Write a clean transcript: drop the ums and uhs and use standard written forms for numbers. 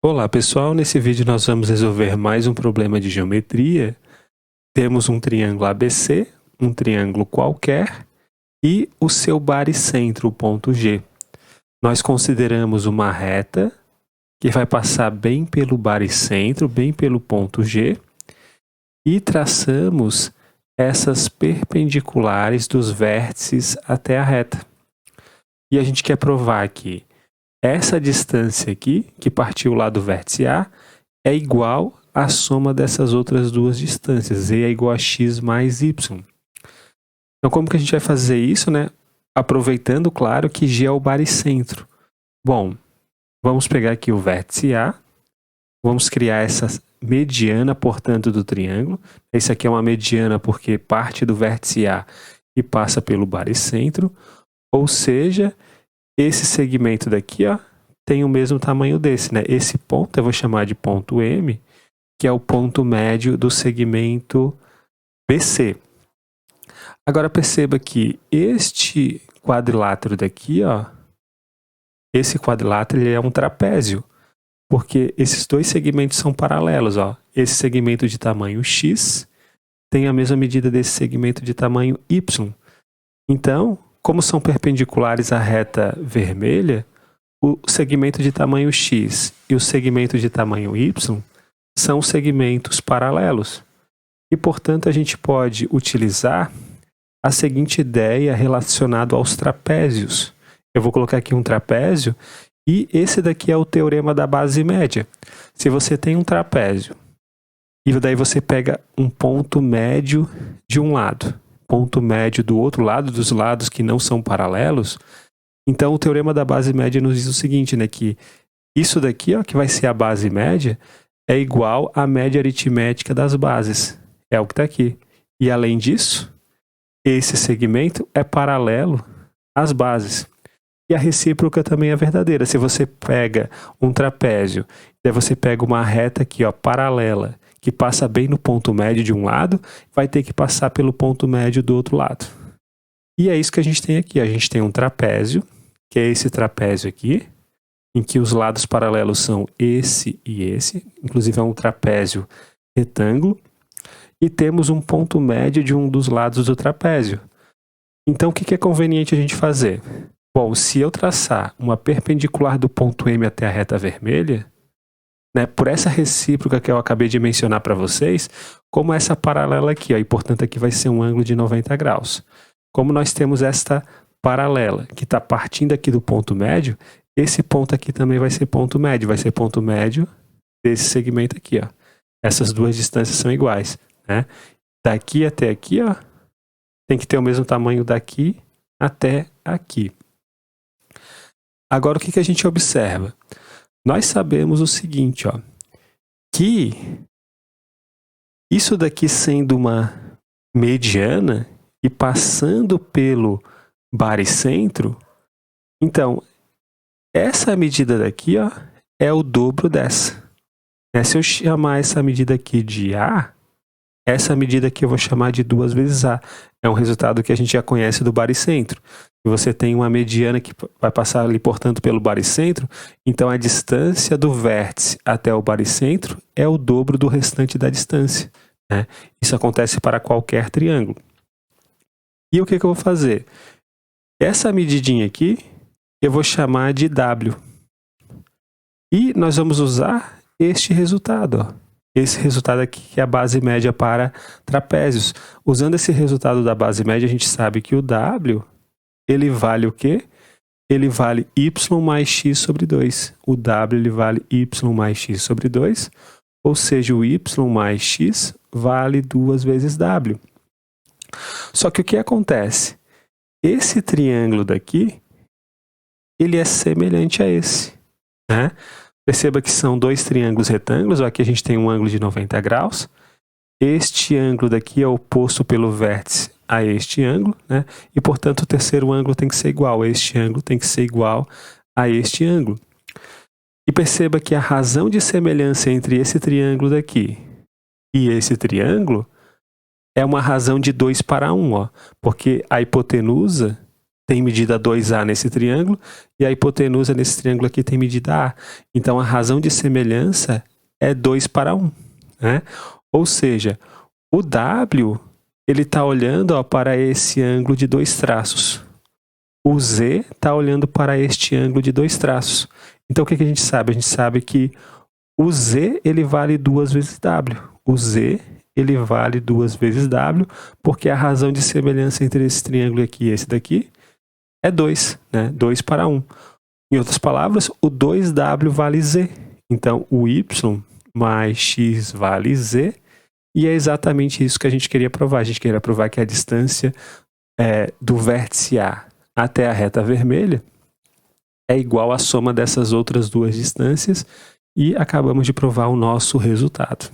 Olá pessoal, nesse vídeo nós vamos resolver mais um problema de geometria. Temos um triângulo ABC, um triângulo qualquer e o seu baricentro, o ponto G. Nós consideramos uma reta que vai passar bem pelo baricentro, bem pelo ponto G, e traçamos essas perpendiculares dos vértices até a reta. E a gente quer provar que essa distância aqui, que partiu lá do vértice A, é igual à soma dessas outras duas distâncias. Z é igual a x mais y. Então, como que a gente vai fazer isso, né? Aproveitando, claro, que G é o baricentro. Bom, vamos pegar aqui o vértice A. Vamos criar essa mediana, portanto, do triângulo. Esse aqui é uma mediana porque parte do vértice A e passa pelo baricentro. Ou seja, esse segmento daqui, ó, tem o mesmo tamanho desse, né? Esse ponto eu vou chamar de ponto M, que é o ponto médio do segmento BC. Agora perceba que este quadrilátero daqui, ó, esse quadrilátero ele é um trapézio, porque esses dois segmentos são paralelos, ó. Esse segmento de tamanho X tem a mesma medida desse segmento de tamanho Y. Então, como são perpendiculares à reta vermelha, o segmento de tamanho X e o segmento de tamanho Y são segmentos paralelos. E, portanto, a gente pode utilizar a seguinte ideia relacionada aos trapézios. Eu vou colocar aqui um trapézio e esse daqui é o teorema da base média. Se você tem um trapézio e daí você pega um ponto médio de um lado, ponto médio do outro lado, dos lados que não são paralelos, então o teorema da base média nos diz o seguinte, né, que isso daqui, ó, que vai ser a base média, é igual à média aritmética das bases. É o que está aqui. E além disso, esse segmento é paralelo às bases. E a recíproca também é verdadeira. Se você pega um trapézio, daí você pega uma reta aqui, ó, paralela, que passa bem no ponto médio de um lado, vai ter que passar pelo ponto médio do outro lado. E é isso que a gente tem aqui. A gente tem um trapézio, que é esse trapézio aqui, em que os lados paralelos são esse e esse. Inclusive é um trapézio retângulo. E temos um ponto médio de um dos lados do trapézio. Então, o que é conveniente a gente fazer? Bom, se eu traçar uma perpendicular do ponto M até a reta vermelha, né, por essa recíproca que eu acabei de mencionar para vocês, como essa paralela aqui, ó, e portanto aqui vai ser um ângulo de 90 graus. Como nós temos esta paralela que está partindo aqui do ponto médio, esse ponto aqui também vai ser ponto médio desse segmento aqui, ó. Essas duas distâncias são iguais, né? Daqui até aqui, ó, tem que ter o mesmo tamanho daqui até aqui. Agora o que a gente observa? Nós sabemos o seguinte, ó, que isso daqui sendo uma mediana e passando pelo baricentro, então essa medida daqui, ó, é o dobro dessa. Se eu chamar essa medida aqui de A, essa medida aqui eu vou chamar de 2 vezes A. É um resultado que a gente já conhece do baricentro. Se você tem uma mediana que vai passar ali, portanto, pelo baricentro, então a distância do vértice até o baricentro é o dobro do restante da distância, né? Isso acontece para qualquer triângulo. E o que eu vou fazer? Essa medidinha aqui eu vou chamar de W. E nós vamos usar este resultado, ó. Esse resultado aqui que é a base média para trapézios. Usando esse resultado da base média, a gente sabe que o W, ele vale o quê? Ele vale y mais x sobre 2. O W ele vale y mais x sobre 2, ou seja, o y mais x vale 2 vezes W. Só que o que acontece? Esse triângulo daqui, ele é semelhante a esse, né? Perceba que são dois triângulos retângulos. Aqui a gente tem um ângulo de 90 graus. Este ângulo daqui é oposto pelo vértice a este ângulo, né? E, portanto, o terceiro ângulo tem que ser igual. Este ângulo tem que ser igual a este ângulo. E perceba que a razão de semelhança entre esse triângulo daqui e esse triângulo é uma razão de 2 para 1, ó, porque a hipotenusa tem medida 2A nesse triângulo, e a hipotenusa nesse triângulo aqui tem medida A. Então, a razão de semelhança é 2:1, né? Ou seja, o W, ele está olhando, ó, para esse ângulo de 2 traços. O Z está olhando para este ângulo de 2 traços. Então, o que a gente sabe? A gente sabe que o Z, ele vale 2 vezes W. O Z, ele vale 2 vezes W, porque a razão de semelhança entre esse triângulo aqui e esse daqui é 2, né? 2:1. Em outras palavras, o 2W vale Z. Então, o Y mais X vale Z. E é exatamente isso que a gente queria provar. A gente queria provar que a distância do vértice A até a reta vermelha é igual à soma dessas outras duas distâncias. E acabamos de provar o nosso resultado.